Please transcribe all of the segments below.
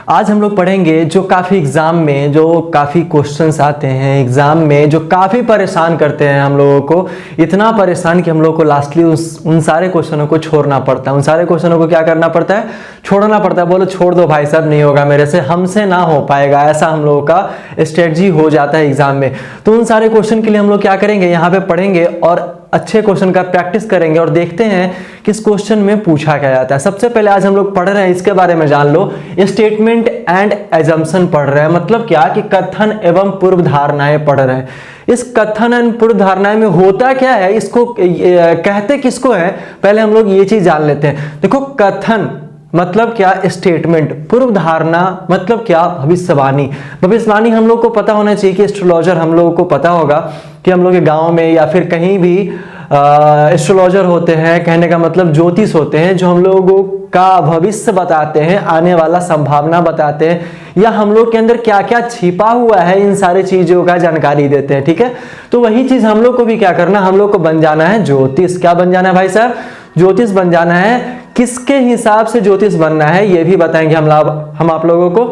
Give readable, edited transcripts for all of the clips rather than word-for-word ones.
आज हम लोग पढ़ेंगे जो काफ़ी एग्ज़ाम में जो काफ़ी क्वेश्चंस आते हैं एग्ज़ाम में, जो काफ़ी परेशान करते हैं हम लोगों को, इतना परेशान कि हम लोगों को लास्टली उन सारे क्वेश्चनों को छोड़ना पड़ता है। उन सारे क्वेश्चनों को क्या करना पड़ता है? छोड़ना पड़ता है। बोलो छोड़ दो भाई साहब, नहीं होगा मेरे से, हमसे ना हो पाएगा, ऐसा हम लोगों का स्ट्रेटजी हो जाता है एग्ज़ाम में। तो उन सारे क्वेश्चन के लिए हम लोग क्या करेंगे, यहाँ पे पढ़ेंगे और अच्छे क्वेश्चन का प्रैक्टिस करेंगे और देखते हैं किस क्वेश्चन में पूछा क्या जाता है। सबसे पहले आज हम लोग पढ़ रहे हैं, इसके बारे में जान लो, स्टेटमेंट एंड एजम्पशन पढ़ रहे हैं। मतलब क्या कि कथन एवं पूर्व धारणाएं पढ़ रहे हैं। इस कथन एवं पूर्व धारणाएं में होता क्या है, इसको कहते किसको है, पहले हम लोग ये चीज जान लेते हैं। देखो, कथन मतलब क्या, स्टेटमेंट। पूर्व धारणा मतलब क्या, भविष्यवाणी। भविष्यवाणी हम लोग को पता होना चाहिए कि एस्ट्रोलॉजर, हम लोगों को पता होगा कि हम लोग के गांव में या फिर कहीं भी एस्ट्रोलॉजर होते हैं, कहने का मतलब ज्योतिष होते हैं, जो हम लोगों का भविष्य बताते हैं, आने वाला संभावना बताते हैं, या हम लोग के अंदर क्या क्या छिपा हुआ है, इन सारी चीजों का जानकारी देते हैं। ठीक है, तो वही चीज हम लोग को भी क्या करना, हम लोग को बन जाना है ज्योतिष। क्या बन जाना है भाई साहब? ज्योतिष बन जाना है। किसके हिसाब से ज्योतिष बनना है ये भी बताएंगे हम आप लोगों को।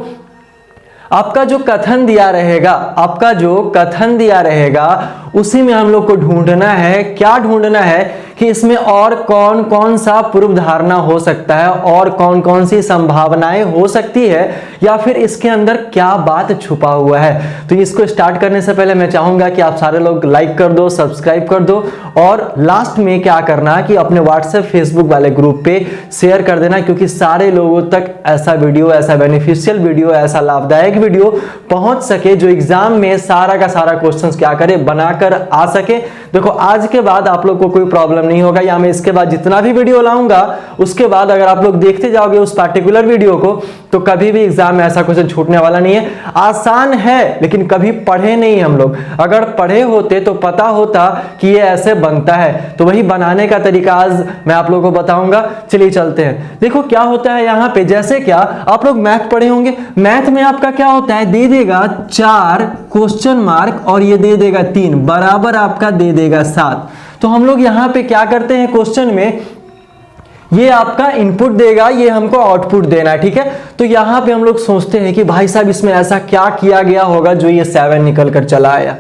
आपका जो कथन दिया रहेगा, आपका जो कथन दिया रहेगा, उसी में हम लोग को ढूंढना है। क्या ढूंढना है कि इसमें और कौन कौन सा पूर्व धारणा हो सकता है, और कौन कौन सी संभावनाएं हो सकती है, या फिर इसके अंदर क्या बात छुपा हुआ है। तो इसको स्टार्ट करने से पहले मैं चाहूंगा कि आप सारे लोग लाइक कर दो, सब्सक्राइब कर दो, और लास्ट में क्या करना कि अपने व्हाट्सएप फेसबुक वाले ग्रुप पे शेयर कर देना, क्योंकि सारे लोगों तक ऐसा वीडियो, ऐसा बेनिफिशियल वीडियो, ऐसा लाभदायक वीडियो पहुंच सके, जो एग्जाम में सारा का सारा क्वेश्चंस क्या करे, बनाकर आ सके। देखो, आज के बाद आप लोग को कोई प्रॉब्लम नहीं होगा, या मैं इसके बाद जितना भी वीडियो लाऊंगा उसके बाद अगर आप लोग देखते जाओगे उस पार्टिकुलर वीडियो को, तो कभी भी एग्जाम में ऐसा क्वेश्चन छूटने वाला नहीं है। आसान है, लेकिन कभी पढ़े नहीं हम लोग। अगर पढ़े होते तो पता होता कि ये ऐसे बनता है, तो वही बनाने का तरीका आज मैं आप लोगों को बताऊंगा। चलिए चलते हैं। देखो क्या होता है यहाँ पे, जैसे क्या आप लोग मैथ पढ़े होंगे, मैथ में आपका क्या होता है, दे देगा 4 क्वेश्चन मार्क और ये दे देगा 3, बराबर आपका दे देगा 7। तो हम लोग यहाँ पे क्या करते हैं, क्वेश्चन में ये आपका इनपुट देगा, ये हमको आउटपुट देना है। ठीक है, तो यहाँ पे हम लोग सोचते हैं कि भाई साहब इसमें ऐसा क्या किया गया होगा जो ये 7 निकल कर चला आया।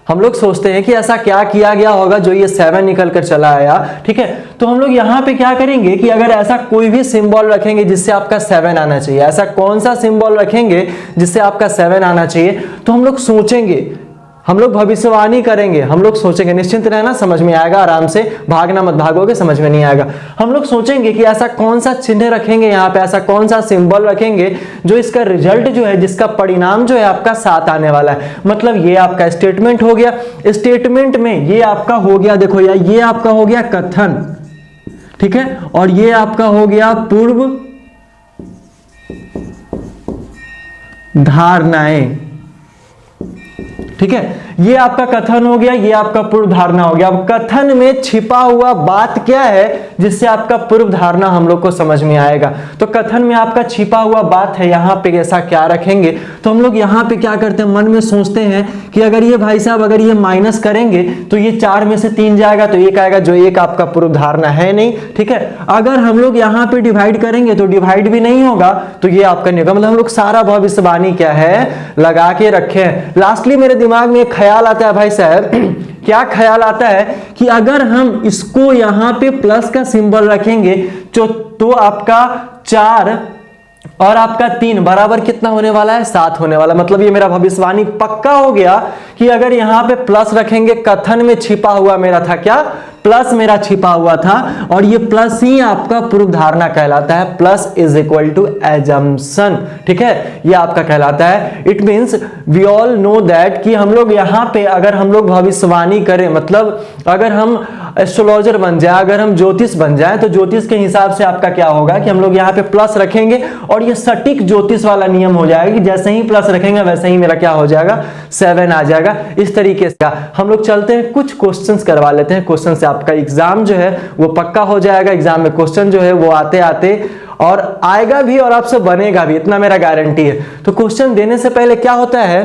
हम लोग सोचते हैं कि ऐसा क्या किया गया होगा जो ये 7 निकल कर चला आया। ठीक है, तो हम लोग यहाँ पे क्या करेंगे कि अगर ऐसा कोई भी सिंबल रखेंगे जिससे आपका 7 आना चाहिए, ऐसा कौन सा सिंबल रखेंगे जिससे आपका 7 आना चाहिए, तो हम लोग सोचेंगे, हम लोग भविष्यवाणी करेंगे, हम लोग सोचेंगे। निश्चिंत रहना, समझ में आएगा आराम से, भागना मत, भागोगे समझ में नहीं आएगा। हम लोग सोचेंगे कि ऐसा कौन सा चिन्ह रखेंगे, यहाँ पे ऐसा कौन सा सिंबल रखेंगे जो इसका रिजल्ट जो है, जिसका परिणाम जो है आपका 7 आने वाला है। मतलब ये आपका स्टेटमेंट हो गया। स्टेटमेंट में ये आपका हो गया, देखो यार, ये आपका हो गया कथन, ठीक है, और ये आपका हो गया पूर्व धारणाएं। ठीक है, ये आपका कथन हो गया, ये आपका पूर्व धारणा हो गया। अब कथन में छिपा हुआ बात क्या है जिससे आपका पूर्व धारणा हम लोग को समझ में आएगा। तो कथन में आपका छिपा हुआ बात है, यहाँ पे ऐसा क्या रखेंगे, तो हम लोग यहाँ पे क्या करते हैं, मन में सोचते हैं कि अगर ये भाई साहब अगर ये माइनस करेंगे तो ये 4 में से 3 जाएगा तो 1 आएगा, जो 1 आपका पूर्व धारणा है नहीं। ठीक है, अगर हम लोग यहाँ पे डिवाइड करेंगे तो डिवाइड भी नहीं होगा, तो ये आपका नहीं होगा। मतलब हम लोग सारा भविष्यवाणी क्या है लगा के रखे हैं। लास्टली मेरे दिमाग में एक ख्याल आता है भाई साहब, क्या ख्याल आता है कि अगर हम इसको यहां पे प्लस का सिंबल रखेंगे तो आपका 4 और आपका 3 बराबर कितना होने वाला है, 7 होने वाला। मतलब ये मेरा भविष्यवाणी पक्का हो गया कि अगर यहां पे प्लस रखेंगे, कथन में छिपा हुआ मेरा था क्या, प्लस मेरा छिपा हुआ था, और ये प्लस ही आपका पूर्व धारणा कहलाता है। Plus is equal to assumption. ठीक है, ये आपका कहलाता है। It means we all know that कि हम लोग यहाँ पे अगर हम लोग भविष्यवाणी करें, मतलब अगर हम एस्ट्रोलॉजर बन जाए, अगर हम ज्योतिष बन जाए, तो ज्योतिष के हिसाब से आपका क्या होगा कि हम लोग यहाँ पे प्लस रखेंगे और ये सटीक ज्योतिष वाला नियम हो जाएगा कि जैसे ही प्लस रखेंगे वैसे ही मेरा क्या हो जाएगा, 7 आ जाएगा। इस तरीके से हम लोग चलते हैं, कुछ क्वेश्चंस करवा लेते हैं। क्वेश्चन से आपका एग्जाम जो है वो पक्का हो जाएगा। एग्जाम में क्वेश्चन जो है वो आते आते और आएगा भी और आपसे बनेगा भी, इतना मेरा गारंटी है। तो क्वेश्चन देने से पहले क्या होता है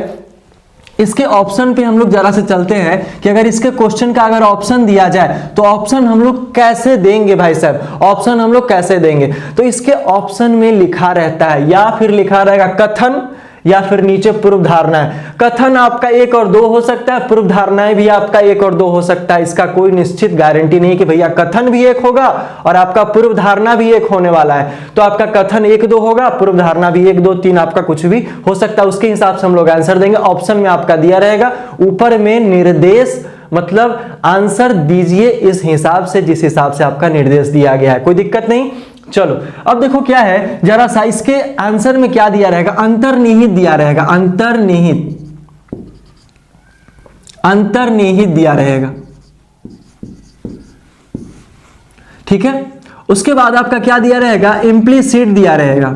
इसके ऑप्शन पे हम लोग जरा से चलते हैं कि अगर इसके क्वेश्चन का अगर ऑप्शन दिया जाए तो ऑप्शन हम लोग कैसे देंगे भाई साहब, ऑप्शन हम लोग कैसे देंगे। तो इसके ऑप्शन में लिखा रहता है या फिर लिखा रहेगा कथन या फिर नीचे पूर्व धारणाएं। कथन आपका 1 और 2 हो सकता है, पूर्व धारणाएं भी आपका 1 और 2 हो सकता है। इसका कोई निश्चित गारंटी नहीं कि भैया कथन भी 1 होगा और आपका पूर्व धारणा भी 1 होने वाला है। तो आपका कथन 1 2 होगा, पूर्व धारणा भी 1 2 3 आपका कुछ भी हो सकता है। उसके हिसाब से हम लोग आंसर देंगे। ऑप्शन में आपका दिया रहेगा, ऊपर में निर्देश मतलब आंसर दीजिए इस हिसाब से जिस हिसाब से आपका निर्देश दिया गया है, कोई दिक्कत नहीं। चलो अब देखो क्या है, जरा सा इसके आंसर में क्या दिया रहेगा, अंतर्निहित दिया रहेगा, अंतर्निहित दिया रहेगा, ठीक है। उसके बाद आपका क्या दिया रहेगा, इम्प्लीसिट दिया रहेगा।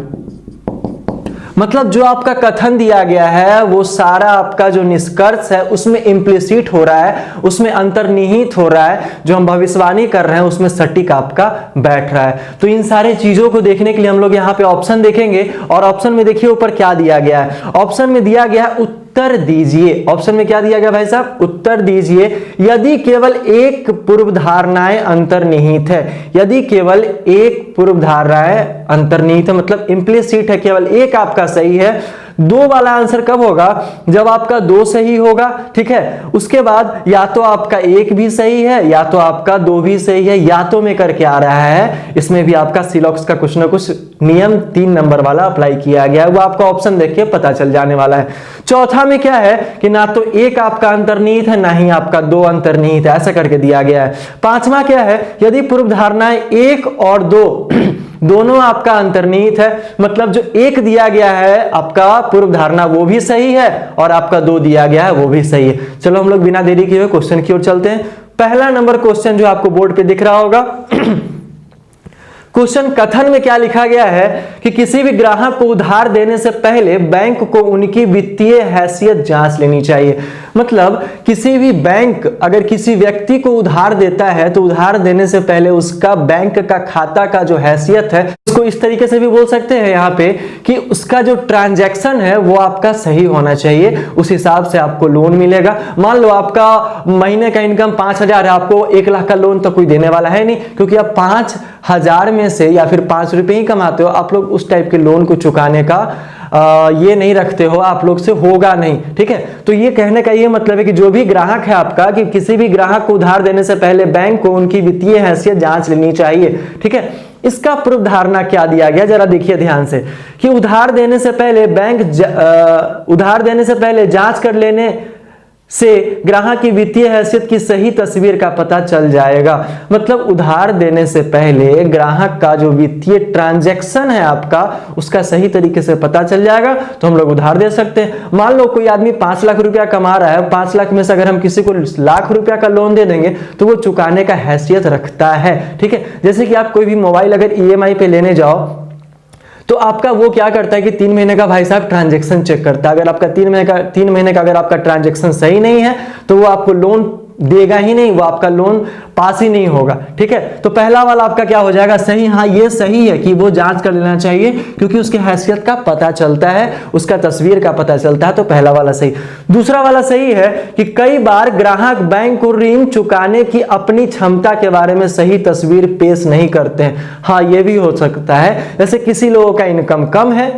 मतलब जो आपका कथन दिया गया है वो सारा आपका जो निष्कर्ष है उसमें इम्प्लिसिट हो रहा है, उसमें अंतर्निहित हो रहा है, जो हम भविष्यवाणी कर रहे हैं उसमें सटीक आपका बैठ रहा है। तो इन सारे चीजों को देखने के लिए हम लोग यहाँ पे ऑप्शन देखेंगे और ऑप्शन में देखिए ऊपर क्या दिया गया है। ऑप्शन में दिया गया है उत्तर दीजिए। ऑप्शन में क्या दिया गया भाई साहब, उत्तर दीजिए यदि केवल एक पूर्व धारणाएं अंतर्निहित है। यदि केवल एक पूर्व धारणाएं अंतर्निहित है मतलब इंप्लिसिट है, केवल एक आपका सही है। 2 वाला आंसर कब होगा, जब आपका 2 सही होगा, ठीक है। उसके बाद या तो आपका 1 भी सही है या तो आपका 2 भी सही है, या तो में करके आ रहा है। इसमें भी आपका सिलॉक्स का कुछ ना कुछ नियम 3 नंबर वाला अप्लाई किया गया है, वो आपका ऑप्शन देख के पता चल जाने वाला है। चौथा में क्या है कि ना तो 1 आपका अंतर्निहित है ना ही आपका 2 अंतर्निहित है, ऐसा करके दिया गया है। 5वां क्या है, यदि पूर्व धारणाएं 1 और 2 दोनों आपका अंतर्निहित है, मतलब जो 1 दिया गया है आपका पूर्व धारणा वो भी सही है और आपका 2 दिया गया है वो भी सही है। चलो हम लोग बिना देरी किए हुए क्वेश्चन की ओर चलते हैं। पहला नंबर क्वेश्चन जो आपको बोर्ड पे दिख रहा होगा क्वेश्चन कथन में क्या लिखा गया है कि किसी भी ग्राहक को उधार देने से पहले बैंक को उनकी वित्तीय हैसियत जांच लेनी चाहिए। मतलब किसी भी बैंक अगर किसी व्यक्ति को उधार देता है तो उधार देने से पहले उसका बैंक का खाता का जो हैसियत है, उसको इस तरीके से भी बोल सकते हैं यहाँ पे कि उसका जो ट्रांजैक्शन है वो आपका सही होना चाहिए, उस हिसाब से आपको लोन मिलेगा। मान लो आपका महीने का इनकम 5,000 है, आपको 1 लाख का लोन तो कोई देने वाला है नहीं, क्योंकि आप 5,000 में से या फिर 5 रुपए ही कमाते हो, आप लोग उस टाइप के लोन को चुकाने का ये नहीं रखते हो, आप लोग से होगा नहीं, ठीक है। तो ये कहने का ये मतलब है कि जो भी ग्राहक है आपका, कि किसी भी ग्राहक को उधार देने से पहले बैंक को उनकी वित्तीय हैसियत जांच लेनी चाहिए, ठीक है। इसका पूर्व धारणा क्या दिया गया जरा देखिए ध्यान से, कि उधार देने से पहले उधार देने से पहले जांच कर लेने से ग्राहक की वित्तीय हैसियत की सही तस्वीर का पता चल जाएगा। मतलब उधार देने से पहले ग्राहक का जो वित्तीय ट्रांजैक्शन है आपका उसका सही तरीके से पता चल जाएगा तो हम लोग उधार दे सकते हैं। मान लो कोई आदमी 5 लाख रुपया कमा रहा है, 5 लाख में से अगर हम किसी को लाख रुपया का लोन दे देंगे तो वो चुकाने का हैसियत रखता है, ठीक है। जैसे कि आप कोई भी मोबाइल अगर EMI पे लेने जाओ तो आपका वो क्या करता है कि 3 महीने का भाई साहब ट्रांजैक्शन चेक करता है। अगर आपका 3 महीने का अगर आपका ट्रांजैक्शन सही नहीं है तो वो आपको लोन देगा ही नहीं, वो आपका लोन पास ही नहीं होगा, ठीक है। तो पहला वाला आपका क्या हो जाएगा, सही। हाँ ये सही है कि वो जांच कर लेना चाहिए क्योंकि उसकी हैसियत का पता चलता है, उसका तस्वीर का पता चलता है, तो पहला वाला सही। दूसरा वाला सही है कि कई बार ग्राहक बैंक को ऋण चुकाने की अपनी क्षमता के बारे में सही तस्वीर पेश नहीं करते हैं। हाँ ये भी हो सकता है, जैसे किसी लोगों का इनकम कम है,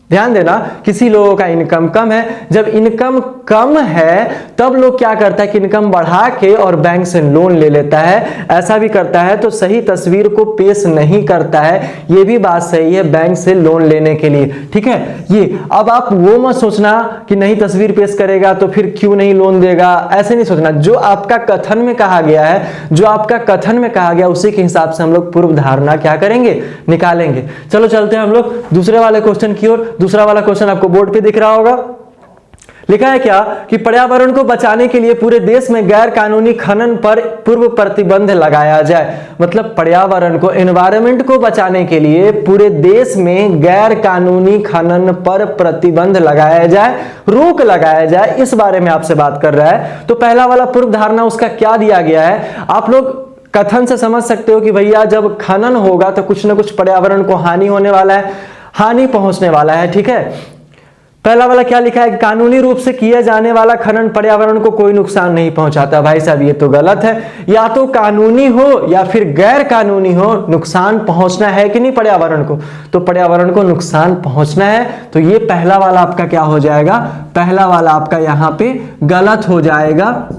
ध्यान देना, किसी लोगों का इनकम कम है, जब इनकम कम है तब लोग क्या करता है कि इनकम बढ़ा के और बैंक से लोन ले लेता है, ऐसा भी करता है तो सही तस्वीर को पेश नहीं करता है। ये भी बात सही है बैंक से लोन लेने के लिए, ठीक है। ये अब आप वो मत सोचना कि नहीं तस्वीर पेश करेगा तो फिर क्यों नहीं लोन देगा, ऐसे नहीं सोचना। जो आपका कथन में कहा गया है, जो आपका कथन में कहा गया उसी के हिसाब से हम लोग पूर्व धारणा क्या करेंगे, निकालेंगे। चलो चलते हैं हम लोग दूसरे वाले क्वेश्चन की ओर। दूसरा वाला क्वेश्चन आपको बोर्ड पे दिख रहा होगा, लिखा है क्या कि पर्यावरण को बचाने के लिए पूरे देश में गैर कानूनी खनन पर पूर्व प्रतिबंध लगाया जाए। मतलब पर्यावरण को, एनवायरनमेंट को बचाने के लिए पूरे देश में गैर कानूनी खनन पर प्रतिबंध लगाया जाए, रोक लगाया जाए, इस बारे में आपसे बात कर रहा है। तो पहला वाला पूर्व धारणा उसका क्या दिया गया है, आप लोग कथन से समझ सकते हो कि भैया जब खनन होगा तो कुछ ना कुछ पर्यावरण को हानि होने वाला है, हानि पहुंचने वाला है, ठीक है। पहला वाला क्या लिखा है कि कानूनी रूप से किया जाने वाला खनन पर्यावरण को कोई नुकसान नहीं पहुंचाता। भाई साहब ये तो गलत है, या तो कानूनी हो या फिर गैर कानूनी हो, नुकसान पहुंचना है कि नहीं पर्यावरण को, तो पर्यावरण को नुकसान पहुंचना है। तो ये पहला वाला आपका क्या हो जाएगा, पहला वाला आपका यहां पे गलत हो जाएगा।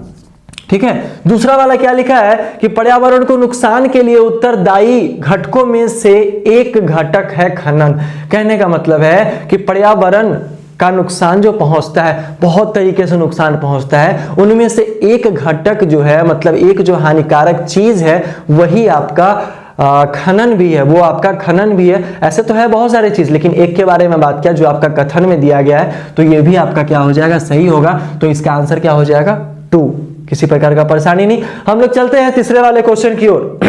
ठीक है, दूसरा वाला क्या लिखा है कि पर्यावरण को नुकसान के लिए उत्तरदायी घटकों में से एक घटक है खनन। कहने का मतलब है कि पर्यावरण का नुकसान जो पहुंचता है, बहुत तरीके से नुकसान पहुंचता है, उनमें से एक घटक जो है, मतलब एक जो हानिकारक चीज है, वही आपका खनन भी है, वो आपका खनन भी है। ऐसे तो है बहुत सारे चीज, लेकिन एक के बारे में बात किया जो आपका कथन में दिया गया है, तो ये भी आपका क्या हो जाएगा, सही होगा। तो इसका आंसर क्या हो जाएगा 2, किसी प्रकार का परेशानी नहीं। हम लोग चलते हैं तीसरे वाले क्वेश्चन की ओर।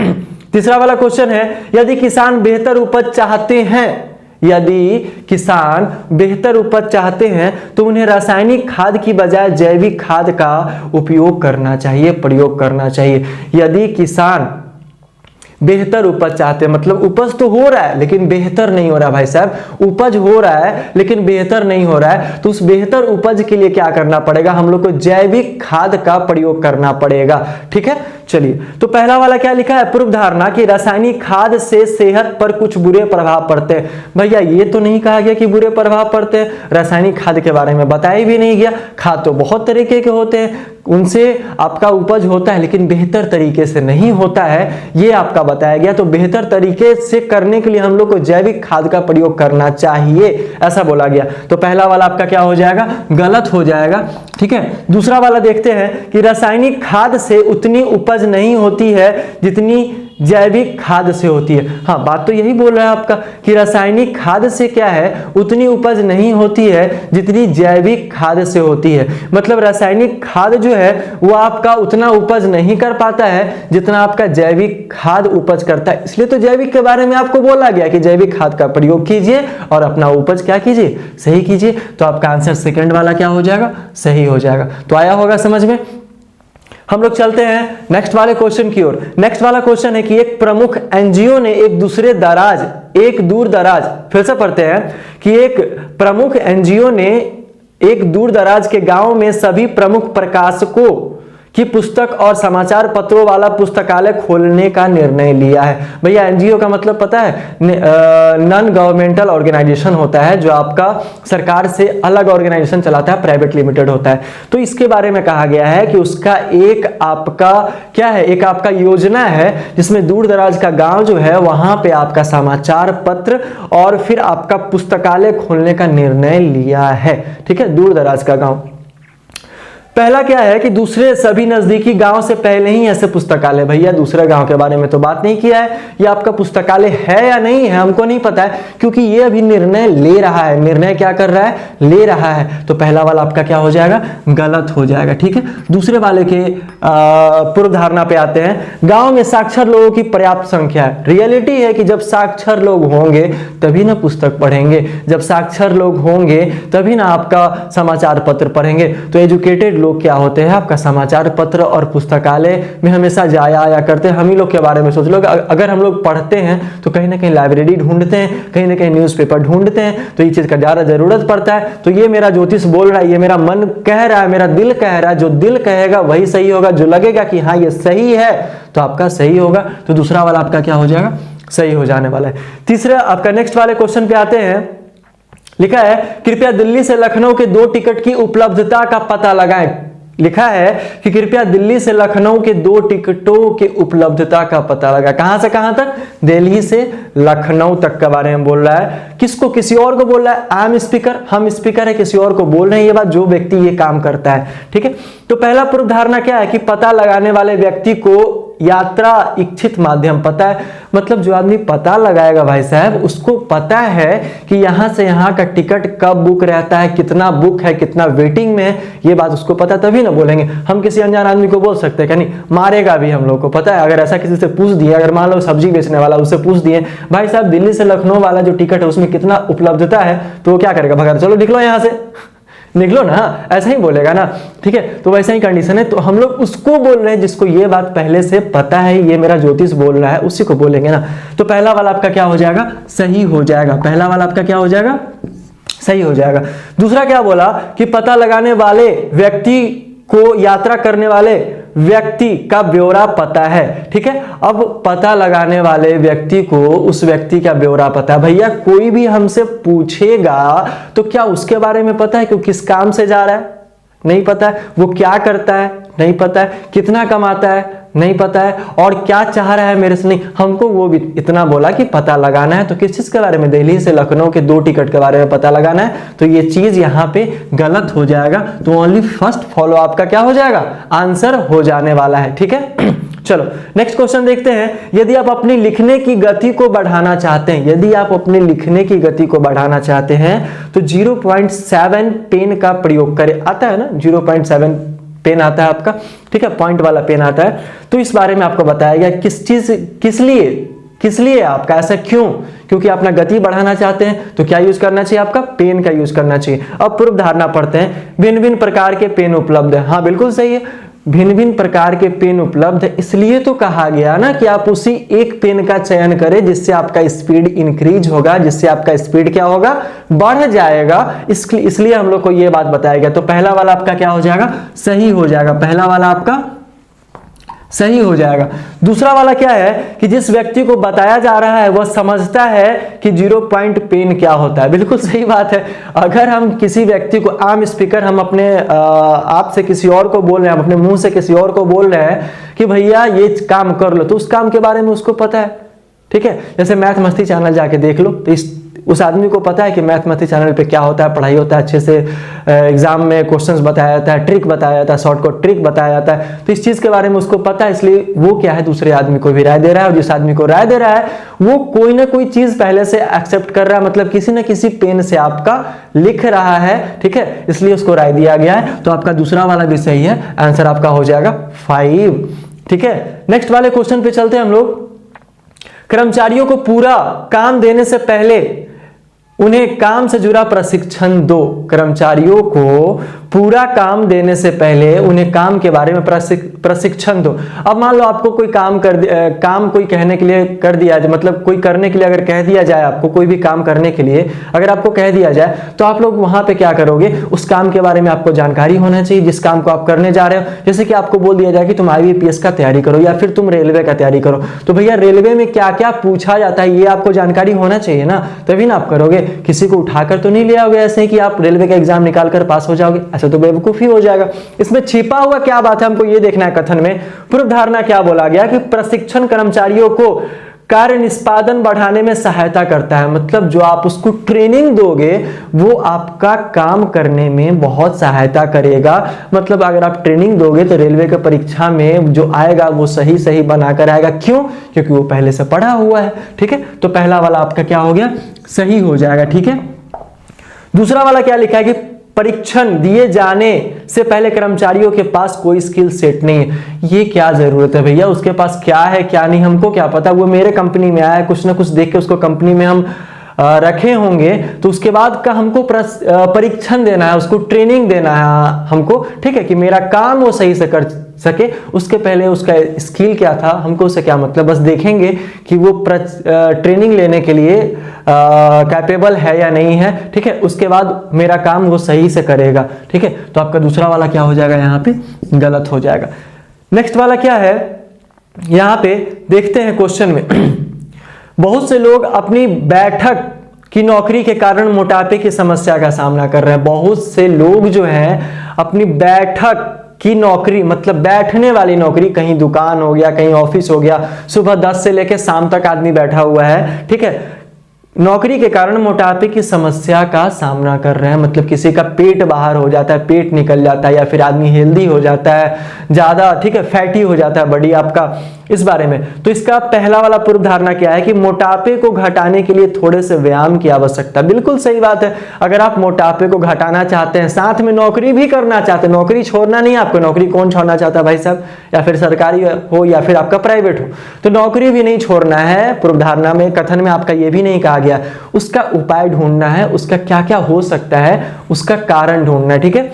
तीसरा वाला क्वेश्चन है, यदि किसान बेहतर उपज चाहते हैं, यदि किसान बेहतर उपज चाहते हैं तो उन्हें रासायनिक खाद की बजाय जैविक खाद का उपयोग करना चाहिए, प्रयोग करना चाहिए। यदि किसान बेहतर उपज चाहते हैं, मतलब उपज तो हो रहा है लेकिन बेहतर नहीं हो रहा। भाई साहब उपज हो रहा है लेकिन बेहतर नहीं हो रहा है, तो उस बेहतर उपज के लिए क्या करना पड़ेगा, हम लोग को जैविक खाद का प्रयोग करना पड़ेगा। ठीक है, चलिए तो पहला वाला क्या लिखा है, पूर्व धारणा कि रासायनिक खाद से सेहत पर कुछ बुरे प्रभाव पड़ते हैं। भैया ये तो नहीं कहा गया कि बुरे प्रभाव पड़ते हैं, रासायनिक खाद के बारे में बताया भी नहीं गया। खाद तो बहुत तरीके के होते हैं, उनसे आपका उपज होता है लेकिन बेहतर तरीके से नहीं होता है, ये आपका बताया गया। तो बेहतर तरीके से करने के लिए हम लोग को जैविक खाद का प्रयोग करना चाहिए, ऐसा बोला गया। तो पहला वाला आपका क्या हो जाएगा, गलत हो जाएगा। ठीक है, दूसरा वाला देखते हैं कि रासायनिक खाद से उतनी उपज नहीं होती है जितनी जैविक खाद से होती है। हाँ, बात तो यही बोल रहा है आपका कि रासायनिक खाद से क्या है, उतनी उपज नहीं होती है जितनी जैविक खाद से होती है। मतलब रासायनिक खाद जो है वो आपका उतना उपज नहीं कर पाता है जितना आपका जैविक खाद उपज करता है। इसलिए तो जैविक के बारे में आपको बोला गया कि जैविक खाद का प्रयोग कीजिए और अपना उपज क्या कीजिए, सही कीजिए। तो आपका आंसर सेकंड वाला क्या हो जाएगा, सही हो जाएगा। तो आया होगा समझ में। हम लोग चलते हैं नेक्स्ट वाले क्वेश्चन की ओर। नेक्स्ट वाला क्वेश्चन है कि एक प्रमुख एनजीओ ने एक दूर दराज, फिर से पढ़ते हैं कि एक प्रमुख एनजीओ ने एक दूर दराज के गांव में सभी प्रमुख प्रकाशकों की पुस्तक और समाचार पत्रों वाला पुस्तकालय खोलने का निर्णय लिया है। भैया एनजीओ का मतलब पता है, नॉन गवर्नमेंटल ऑर्गेनाइजेशन होता है, जो आपका सरकार से अलग ऑर्गेनाइजेशन चलाता है, प्राइवेट लिमिटेड होता है। तो इसके बारे में कहा गया है कि उसका एक आपका क्या है, एक आपका योजना है जिसमें दूर दराज का गांव जो है वहां पे आपका समाचार पत्र और फिर आपका पुस्तकालय खोलने का निर्णय लिया है। ठीक है, दूर दराज का गांव। पहला क्या है कि दूसरे सभी नजदीकी गांव से पहले ही ऐसे पुस्तकालय। भैया दूसरे गांव के बारे में तो बात नहीं किया है, ये आपका पुस्तकालय है या नहीं है हमको नहीं पता है, क्योंकि ये अभी निर्णय ले रहा है। निर्णय क्या कर रहा है, ले रहा है। तो पहला वाला आपका क्या हो जाएगा, गलत हो जाएगा। ठीक है, दूसरे वाले के पूर्व धारणा पे आते हैं। गांव में साक्षर लोगों की पर्याप्त संख्या है। रियलिटी है कि जब साक्षर लोग होंगे तभी ना पुस्तक पढ़ेंगे, जब साक्षर लोग होंगे तभी ना आपका समाचार पत्र पढ़ेंगे। तो एजुकेटेड लोग क्या होते हैं, आपका समाचार पत्र और पुस्तकालय में हमेशा जाया आया करते हैं। हम ही लोग के बारे में सोच लो, अगर हम लोग पढ़ते हैं तो कहीं ना कहीं लाइब्रेरी ढूंढते हैं, कहीं ना कहीं न्यूज़पेपर ढूंढते हैं, तो ये चीज का ज़्यादा जरूरत पड़ता है। तो ये मेरा ज्योतिष बोल रहा है, ये मेरा मन कह रहा है, मेरा दिल कह रहा है, जो दिल कहेगा वही सही होगा, जो लगेगा कि हाँ ये सही है तो आपका सही होगा। तो दूसरा वाला आपका क्या हो जाएगा, सही हो जाने वाला है। तीसरा आपका नेक्स्ट वाले क्वेश्चन पे आते हैं। लिखा है कृपया दिल्ली से लखनऊ के 2 टिकट की उपलब्धता का पता लगाएं। लिखा है कि कृपया दिल्ली से लखनऊ के 2 टिकटों की उपलब्धता का पता लगा। कहां से कहां तक, दिल्ली से लखनऊ तक के बारे में बोल रहा है। किसको, किसी और को बोल रहा है। आई एम स्पीकर, हम स्पीकर है, किसी और को बोल रहे हैं। ये बात जो व्यक्ति ये काम करता है। ठीक है, तो पहला पूर्व धारणा क्या है कि पता लगाने वाले व्यक्ति को यात्रा इच्छित माध्यम पता है। मतलब जो आदमी पता लगाएगा भाई साहब, उसको पता है कि यहां से यहां का टिकट कब बुक रहता है, कितना बुक है, कितना वेटिंग में है, ये बात उसको पता, तभी ना बोलेंगे। हम किसी अनजान आदमी को बोल सकते हैं क्या, नहीं मारेगा भी हम लोग को पता है। अगर ऐसा किसी से पूछ दिए, अगर मान लो सब्जी बेचने वाला, उससे पूछ दिए भाई साहब दिल्ली से लखनऊ वाला जो टिकट है उसमें कितना उपलब्धता है, तो वो क्या करेगा, भगा चलो निकलो यहां से, निकलो ना, ऐसा ही बोलेगा ना। ठीक है, तो वैसा ही कंडीशन है। तो हम लोग उसको बोल रहे हैं जिसको ये बात पहले से पता है, ये मेरा ज्योतिष बोल रहा है, उसी को बोलेंगे ना। तो पहला वाला आपका क्या हो जाएगा, सही हो जाएगा। पहला वाला आपका क्या हो जाएगा, सही हो जाएगा। दूसरा क्या बोला कि पता लगाने वाले व्यक्ति को यात्रा करने वाले व्यक्ति का ब्यौरा पता है। ठीक है, अब पता लगाने वाले व्यक्ति को उस व्यक्ति का ब्यौरा पता है। भैया कोई भी हमसे पूछेगा तो क्या उसके बारे में पता है कि वो किस काम से जा रहा है? नहीं पता है। वो क्या करता है? नहीं पता है। कितना कमाता है? नहीं पता है। और क्या चाह रहा है मेरे से? नहीं। हमको वो भी इतना बोला कि पता लगाना है। तो किस चीज के बारे में? दिल्ली से लखनऊ के 2 टिकट के बारे में पता लगाना है। तो ये चीज यहाँ पे गलत हो जाएगा। तो ओनली फर्स्ट फॉलो आपका क्या हो जाएगा? आंसर हो जाने वाला है। ठीक है, चलो नेक्स्ट क्वेश्चन देखते हैं। यदि आप अपनी लिखने की गति को बढ़ाना चाहते हैं, यदि आप अपने लिखने की गति को बढ़ाना चाहते हैं तो 0.7 पेन का प्रयोग करें। आता है ना 0.7 पेन आता है आपका, ठीक है, पॉइंट वाला पेन आता है। तो इस बारे में आपको बताया गया किस लिए आपका ऐसा क्यों? क्योंकि अपना गति बढ़ाना चाहते हैं तो क्या यूज करना चाहिए? आपका पेन का यूज करना चाहिए। अब पूर्व धारणा पढ़ते हैं। भिन्न भिन्न प्रकार के पेन उपलब्ध है। हाँ बिल्कुल सही है, भिन्न भिन्न प्रकार के पेन उपलब्ध है। इसलिए तो कहा गया ना कि आप उसी एक पेन का चयन करें जिससे आपका स्पीड इंक्रीज होगा, जिससे आपका स्पीड क्या होगा? बढ़ जाएगा। इसलिए हम लोग को यह बात बताया गया। तो पहला वाला आपका क्या हो जाएगा? सही हो जाएगा। पहला वाला आपका सही हो जाएगा। दूसरा वाला क्या है कि जिस व्यक्ति को बताया जा रहा है वह समझता है कि 0 पॉइंट पेन क्या होता है। बिल्कुल सही बात है। अगर हम किसी व्यक्ति को आम स्पीकर हम अपने आप से किसी और को बोल रहे हैं, हम अपने मुंह से किसी और को बोल रहे हैं कि भैया ये काम कर लो, तो उस काम के बारे में उसको पता है। ठीक है, जैसे मैथ मस्ती चैनल जाके देख लो तो उस आदमी को पता है कि मैथ मस्ती चैनल पे क्या होता है, पढ़ाई होता है, अच्छे से एग्जाम में क्वेश्चंस बताया जाता है, ट्रिक बताया जाता है, शॉर्टकट ट्रिक बताया जाता है। तो इस चीज के बारे में उसको पता है, इसलिए वो क्या है दूसरे आदमी को भी राय दे रहा है। और जिस आदमी को राय दे रहा है वो कोई ना कोई चीज पहले से एक्सेप्ट कर रहा है, मतलब किसी ना किसी पेन से आपका लिख रहा है। ठीक है, इसलिए उसको राय दिया गया है। तो आपका दूसरा वाला भी सही है, आंसर आपका हो जाएगा 5। ठीक है, नेक्स्ट वाले क्वेश्चन पे चलते हैं हम लोग। कर्मचारियों को पूरा काम देने से पहले उन्हें काम से जुड़ा प्रशिक्षण दो। कर्मचारियों को पूरा काम देने से पहले उन्हें काम के बारे में प्रशिक्षण दो। अब मान लो आपको कोई काम कोई कहने के लिए कर दिया जाए, मतलब कोई करने के लिए अगर कह दिया जाए, आपको कोई भी काम करने के लिए अगर आपको कह दिया जाए तो आप लोग वहां पे क्या करोगे? उस काम के बारे में आपको जानकारी होना चाहिए जिस काम को आप करने जा रहे हो। जैसे कि आपको बोल दिया जाए कि तुम IBPS का तैयारी करो या फिर तुम रेलवे का तैयारी करो, तो भैया रेलवे में क्या क्या पूछा जाता है ये आपको जानकारी होना चाहिए ना, तभी ना आप करोगे। किसी को उठाकर तो नहीं ले आओगे ऐसे ही कि आप रेलवे का एग्जाम निकाल कर पास हो जाओगे, ऐसा तो बेवकूफी हो जाएगा। इसमें छिपा हुआ क्या बात है हमको ये देखना है। कथन में पूर्व धारणा क्या बोला गया कि प्रशिक्षण कर्मचारियों को कार्य निष्पादन बढ़ाने में सहायता करता है, मतलब जो आप उसको ट्रेनिंग दोगे वो आपका काम करने में बहुत सहायता करेगा। मतलब अगर आप ट्रेनिंग दोगे तो रेलवे की परीक्षा में जो आएगा वो सही सही बनाकर आएगा। क्यों? क्योंकि वो पहले से पढ़ा हुआ है। ठीक है, तो पहला वाला आपका क्या हो गया? सही हो जाएगा। ठीक है, दूसरा वाला क्या लिखा है कि परीक्षण दिए जाने से पहले कर्मचारियों के पास कोई स्किल सेट नहीं है। ये क्या जरूरत है भैया? उसके पास क्या है क्या नहीं हमको क्या पता? वो मेरे कंपनी में आया, कुछ ना कुछ देख के उसको कंपनी में हम रखे होंगे, तो उसके बाद का हमको परीक्षण देना है, उसको ट्रेनिंग देना है हमको। ठीक है, कि मेरा काम वो सही से कर सके। उसके पहले उसका स्किल क्या था हमको उससे क्या मतलब, बस देखेंगे कि वो ट्रेनिंग लेने के लिए कैपेबल है या नहीं है। ठीक है, उसके बाद मेरा काम वो सही से करेगा। ठीक है, तो आपका दूसरा वाला क्या हो जाएगा? यहाँ पे गलत हो जाएगा। नेक्स्ट वाला क्या है यहाँ पे देखते हैं क्वेश्चन में। बहुत से लोग अपनी बैठक की नौकरी के कारण मोटापे की समस्या का सामना कर रहे हैं। बहुत से लोग जो हैं अपनी बैठक की नौकरी, मतलब बैठने वाली नौकरी, कहीं दुकान हो गया, कहीं ऑफिस हो गया, सुबह 10 से लेकर शाम तक आदमी बैठा हुआ है। ठीक है, नौकरी के कारण मोटापे की समस्या का सामना कर रहे हैं। मतलब किसी का पेट बाहर हो जाता है, पेट निकल जाता है, या फिर आदमी हेल्दी हो जाता है ज्यादा, ठीक है, फैटी हो जाता है बॉडी आपका, इस बारे में। तो इसका पहला वाला पूर्व धारणा क्या है कि मोटापे को घटाने के लिए थोड़े से व्यायाम की आवश्यकता। बिल्कुल सही बात है। अगर आप मोटापे को घटाना चाहते हैं, साथ में नौकरी भी करना चाहते हैं, नौकरी छोड़ना नहीं, आपको नौकरी कौन छोड़ना चाहता है भाई साहब? या फिर सरकारी हो या फिर आपका प्राइवेट हो, तो नौकरी भी नहीं छोड़ना है। पूर्व धारणा में, कथन में आपका ये भी नहीं कहा गया। उसका उपाय ढूंढना है, उसका क्या क्या हो सकता है उसका कारण ढूंढना है। ठीक है,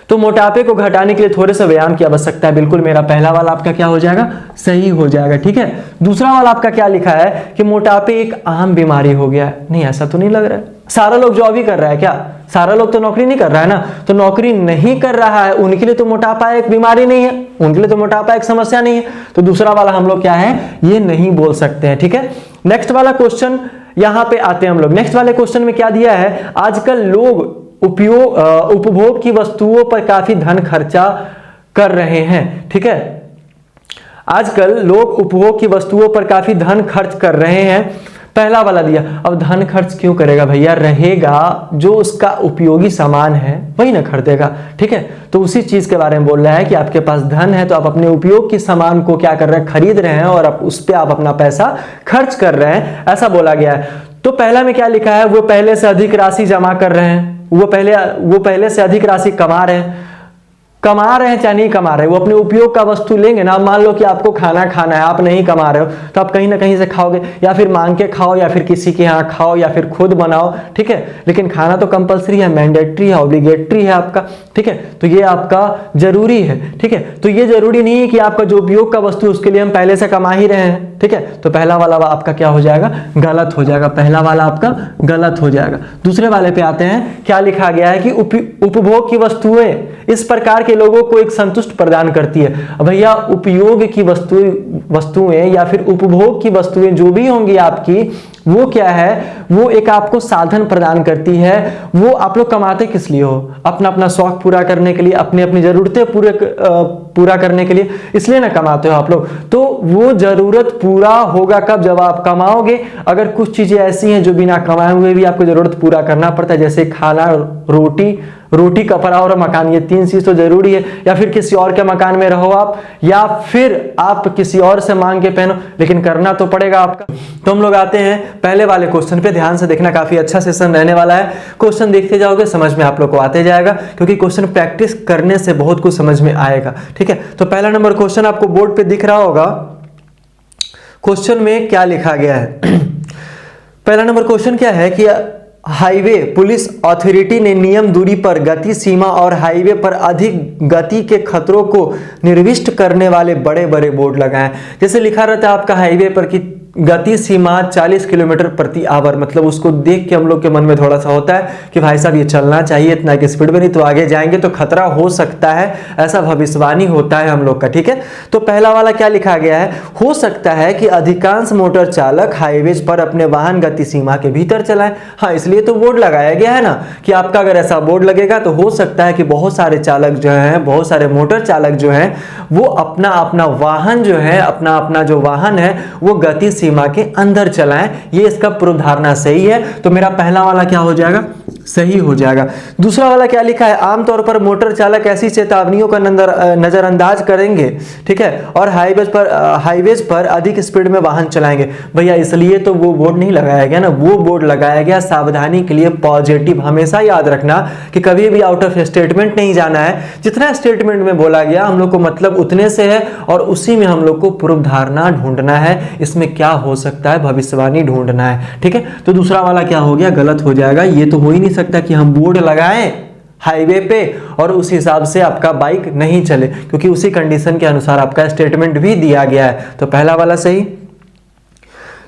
तो मोटापे को घटाने के लिए थोड़े से व्यायाम की आवश्यकता है। बिल्कुल मेरा पहला वाला आपका क्या हो जाएगा? सही हो जाएगा। ठीक है, दूसरा वाला आपका क्या लिखा है कि मोटापे एक आम बीमारी हो गया है। नहीं, ऐसा तो नहीं लग रहा है, सारा लोग जॉब ही कर रहा है क्या? सारा लोग तो नौकरी नहीं कर रहा है ना। तो नौकरी नहीं कर रहा है उनके लिए तो मोटापा एक बीमारी नहीं है, उनके लिए तो मोटापा एक समस्या नहीं है। तो दूसरा वाला हम लोग क्या है, ये नहीं बोल सकते हैं। ठीक है, नेक्स्ट वाला क्वेश्चन यहां पे आते हैं हम लोग। नेक्स्ट वाले क्वेश्चन में क्या दिया है, आजकल लोग उपभोग की वस्तुओं पर काफी धन खर्चा कर रहे हैं। ठीक है, आजकल लोग उपभोग की वस्तुओं पर काफी धन खर्च कर रहे हैं, पहला वाला दिया। अब धन खर्च क्यों करेगा भैया, रहेगा जो उसका उपयोगी सामान है वही ना खरीदेगा। ठीक है, तो उसी चीज के बारे में बोल रहा है कि आपके पास धन है तो आप अपने उपयोग के सामान को क्या कर रहे हैं, खरीद रहे हैं और आप उस पर आप अपना पैसा खर्च कर रहे हैं, ऐसा बोला गया है। तो पहला में क्या लिखा है, वो पहले से अधिक राशि जमा कर रहे हैं, वो पहले से अधिक राशि कमा रहे हैं चाहे नहीं कमा रहे, वो अपने उपयोग का वस्तु लेंगे ना। मान लो कि आपको खाना खाना है, आप नहीं कमा रहे हो तो आप कहीं ना कहीं से खाओगे, या फिर मांग के खाओ, या फिर किसी के यहाँ खाओ, या फिर खुद बनाओ। ठीक है, लेकिन खाना तो कंपलसरी है, मैंडेटरी है, ऑब्लिगेटरी है आपका। ठीक है, तो ये आपका जरूरी है। ठीक है, तो ये जरूरी नहीं है कि आपका जो उपयोग का वस्तु उसके लिए हम पहले से कमा ही रहे हैं। ठीक है, तो पहला वाला आपका क्या हो जाएगा, गलत हो जाएगा, पहला वाला आपका गलत हो जाएगा। दूसरे वाले पे आते हैं, क्या लिखा गया है कि उपभोग की वस्तुएं इस प्रकार के लोगों को एक संतुष्ट प्रदान करती है। भैया उपयोग की वस्तुएं या फिर उपभोग की वस्तुएं जो भी होंगी आपकी, वो क्या है, वो एक आपको साधन प्रदान करती है। वो आप लोग कमाते किस लिए हो, अपना अपना शौक पूरा करने के लिए, अपनी अपनी जरूरतें पूरा करने के लिए, इसलिए ना कमाते हो आप लोग। तो वो जरूरत पूरा होगा कब, जब आप कमाओगे। अगर कुछ चीजें ऐसी हैं जो बिना कमाए हुए भी आपको जरूरत पूरा करना पड़ता है, जैसे खाना, रोटी कपड़ा और मकान, ये तीन चीज तो जरूरी है। या फिर किसी और के मकान में रहो आप, या फिर आप किसी और से मांग के पहनो, लेकिन करना तो पड़ेगा आपका। तो हम लोग आते हैं पहले वाले क्वेश्चन पे, ध्यान से देखना, काफी अच्छा सेशन रहने वाला है। क्वेश्चन देखते जाओगे समझ में आप लोग को आते जाएगा, क्योंकि क्वेश्चन प्रैक्टिस करने से बहुत कुछ समझ में आएगा। ठीक है, तो पहला नंबर क्वेश्चन आपको बोर्ड पे दिख रहा होगा। क्वेश्चन में क्या लिखा गया है, पहला नंबर क्वेश्चन क्या है कि हाईवे पुलिस अथॉरिटी ने नियम दूरी पर गति सीमा और हाईवे पर अधिक गति के खतरों को निर्दिष्ट करने वाले बड़े बड़े बोर्ड लगाए। जैसे लिखा रहता है आपका हाईवे पर कि गति सीमा 40 किलोमीटर प्रति आवर, मतलब उसको देख के हम लोग के मन में थोड़ा सा होता है कि भाई साहब ये चलना चाहिए इतना की स्पीड में, नहीं तो आगे जाएंगे तो खतरा हो सकता है, ऐसा भविष्यवाणी होता है हम लोग का। ठीक है, तो पहला वाला क्या लिखा गया है, हो सकता है कि अधिकांश मोटर चालक हाईवेज पर अपने वाहन गति सीमा के भीतर चलाएं। हाँ, इसलिए तो बोर्ड लगाया गया है ना, कि आपका अगर ऐसा बोर्ड लगेगा तो हो सकता है कि बहुत सारे चालक जो हैं, बहुत सारे मोटर चालक जो हैं, वो अपना अपना वाहन जो है, अपना अपना जो वाहन है वो गति सीमा के अंदर चलाएं। ये इसका पूर्व धारणा सही है, तो मेरा पहला वाला क्या हो जाएगा, सही हो जाएगा। दूसरा वाला क्या लिखा है, आमतौर पर मोटर चालक ऐसी चेतावनियों का नजरअंदाज करेंगे, ठीक है, और हाईवेज पर अधिक स्पीड में वाहन चलाएंगे। भैया इसलिए तो वो बोर्ड नहीं लगाया गया ना, वो बोर्ड लगाया गया सावधानी के लिए, पॉजिटिव। हमेशा याद रखना कि कभी भी आउट ऑफ स्टेटमेंट नहीं जाना है, जितना स्टेटमेंट में बोला गया हम लोग को मतलब उतने से है, और उसी में हम लोग को पूर्व धारणा ढूंढना है, इसमें क्या हो सकता है भविष्यवाणी ढूंढना है। ठीक है, तो दूसरा वाला क्या हो गया, गलत हो जाएगा। ये तो हो ही नहीं सकता कि हम बोर्ड लगाएं हाईवे पे और उस हिसाब से आपका बाइक नहीं चले, क्योंकि उसी कंडीशन के अनुसार आपका स्टेटमेंट भी दिया गया है। तो पहला वाला सही।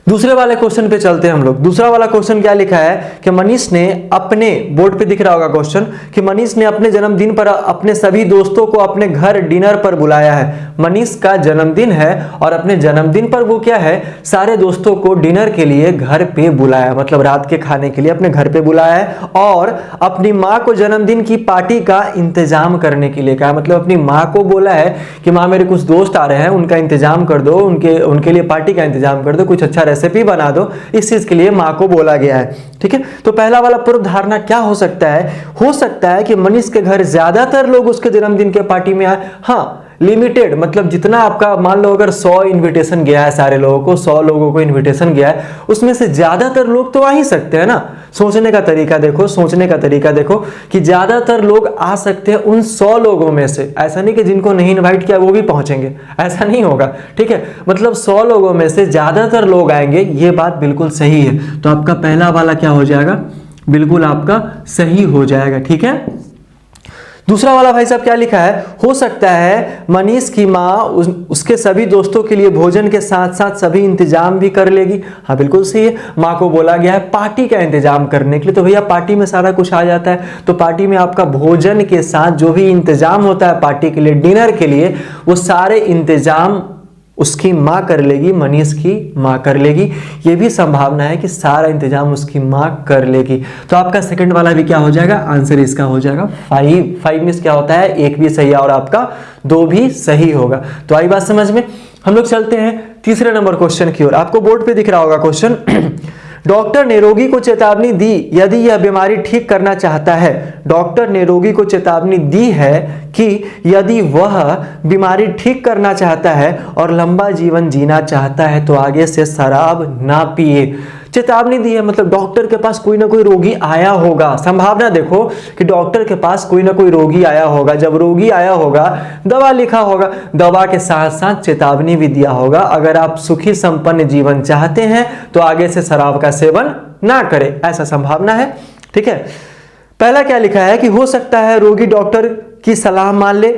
दूसरे वाले क्वेश्चन पे चलते हैं हम लोग। दूसरा वाला क्वेश्चन क्या लिखा है कि मनीष ने अपने, बोर्ड पे दिख रहा होगा क्वेश्चन, कि मनीष ने अपने जन्मदिन पर अपने सभी दोस्तों को अपने घर डिनर पर बुलाया है। मनीष का जन्मदिन है और अपने जन्मदिन पर वो क्या है, सारे दोस्तों को डिनर के लिए घर पे बुलाया, मतलब रात के खाने के लिए अपने घर पे बुलाया है, और अपनी माँ को जन्मदिन की पार्टी का इंतजाम करने के लिए कहा। मतलब अपनी माँ को बोला है कि माँ मेरे कुछ दोस्त आ रहे हैं, उनका इंतजाम कर दो, उनके लिए पार्टी का इंतजाम कर दो, कुछ अच्छा रेसिपी बना दो, इस चीज के लिए मां को बोला गया है। ठीक है, तो पहला वाला पूर्व धारणा क्या हो सकता है, हो सकता है कि मनीष के घर ज्यादातर लोग उसके जन्मदिन के पार्टी में आए। हाँ, लिमिटेड, मतलब जितना आपका, मान लो अगर 100 इनविटेशन गया है, सारे लोगों को 100 लोगों को इनविटेशन गया है, उसमें से ज्यादातर लोग तो आ ही सकते हैं ना। सोचने का तरीका देखो कि ज्यादातर लोग आ सकते हैं उन 100 लोगों में से। ऐसा नहीं कि जिनको नहीं इनवाइट किया वो भी पहुंचेंगे, ऐसा नहीं होगा। ठीक है, मतलब 100 लोगों में से ज्यादातर लोग आएंगे, ये बात बिल्कुल सही है। तो आपका पहला वाला क्या हो जाएगा, बिल्कुल आपका सही हो जाएगा। ठीक है, दूसरा वाला भाई साहब क्या लिखा है, हो सकता है मनीष की माँ उसके सभी दोस्तों के लिए भोजन के साथ साथ सभी इंतजाम भी कर लेगी। हाँ बिल्कुल सही है, माँ को बोला गया है पार्टी का इंतजाम करने के लिए, तो भैया पार्टी में सारा कुछ आ जाता है। तो पार्टी में आपका भोजन के साथ जो भी इंतजाम होता है पार्टी के लिए, डिनर के लिए, वो सारे इंतजाम उसकी माँ कर लेगी, मनीष की माँ कर लेगी। ये भी संभावना है कि सारा इंतजाम उसकी माँ कर लेगी। तो आपका सेकंड वाला भी क्या हो जाएगा, आंसर इसका हो जाएगा 5 में क्या होता है, 1 भी सही है और आपका 2 भी सही होगा। तो आई बात समझ में। हम लोग चलते हैं तीसरे नंबर क्वेश्चन की ओर। आपको बोर्ड पे दिख रहा होगा क्वेश्चन। डॉक्टर ने रोगी को चेतावनी दी यदि यह बीमारी ठीक करना चाहता है। डॉक्टर ने रोगी को चेतावनी दी है कि यदि वह बीमारी ठीक करना चाहता है और लंबा जीवन जीना चाहता है तो आगे से शराब ना पिए। चेतावनी दी है मतलब डॉक्टर के पास कोई ना कोई रोगी आया होगा। संभावना देखो कि डॉक्टर के पास कोई ना कोई रोगी आया होगा। जब रोगी आया होगा दवा लिखा होगा, दवा के साथ साथ चेतावनी भी दिया होगा, अगर आप सुखी संपन्न जीवन चाहते हैं तो आगे से शराब का सेवन ना करें, ऐसा संभावना है। ठीक है, पहला क्या लिखा है कि हो सकता है रोगी डॉक्टर की सलाह मान ले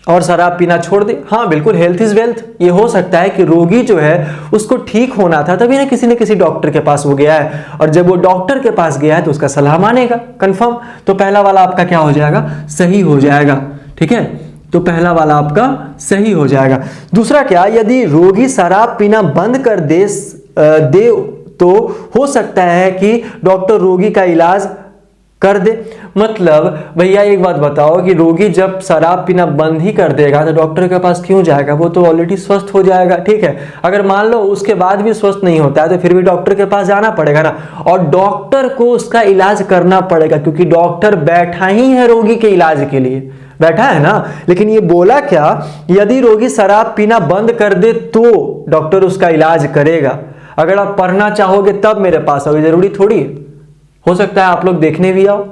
और शराब पीना छोड़ दे। हाँ बिल्कुल, हेल्थ इज वेल्थ। ये हो सकता है कि रोगी जो है उसको ठीक होना था, तभी ना किसी डॉक्टर के पास वो गया है, और जब वो डॉक्टर के पास गया है तो उसका सलाह मानेगा, कंफर्म। तो पहला वाला आपका क्या हो जाएगा, सही हो जाएगा। ठीक है, तो पहला वाला आपका सही हो जाएगा। दूसरा क्या, यदि रोगी शराब पीना बंद कर दे तो हो सकता है कि डॉक्टर रोगी का इलाज कर दे। मतलब भैया एक बात बताओ कि रोगी जब शराब पीना बंद ही कर देगा तो डॉक्टर के पास क्यों जाएगा, वो तो ऑलरेडी स्वस्थ हो जाएगा। ठीक है, अगर मान लो उसके बाद भी स्वस्थ नहीं होता है तो फिर भी डॉक्टर के पास जाना पड़ेगा ना, और डॉक्टर को उसका इलाज करना पड़ेगा, क्योंकि डॉक्टर बैठा ही है रोगी के इलाज के लिए, बैठा है ना। लेकिन ये बोला क्या, यदि रोगी शराब पीना बंद कर दे तो डॉक्टर उसका इलाज करेगा। अगर आप पढ़ना चाहोगे तब मेरे पास आओगे, जरूरी थोड़ी है। हो सकता है आप लोग देखने भी आओ,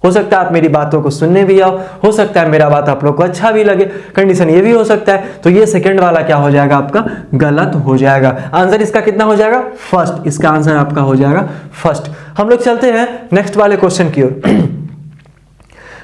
हो सकता है आप मेरी बातों को सुनने भी आओ, हो सकता है मेरा बात आप लोग को अच्छा भी लगे, कंडीशन ये भी हो सकता है। तो ये सेकंड वाला क्या हो जाएगा, आपका गलत हो जाएगा। आंसर इसका कितना हो जाएगा, फर्स्ट। इसका आंसर आपका हो जाएगा फर्स्ट। हम लोग चलते हैं नेक्स्ट वाले क्वेश्चन की ओर।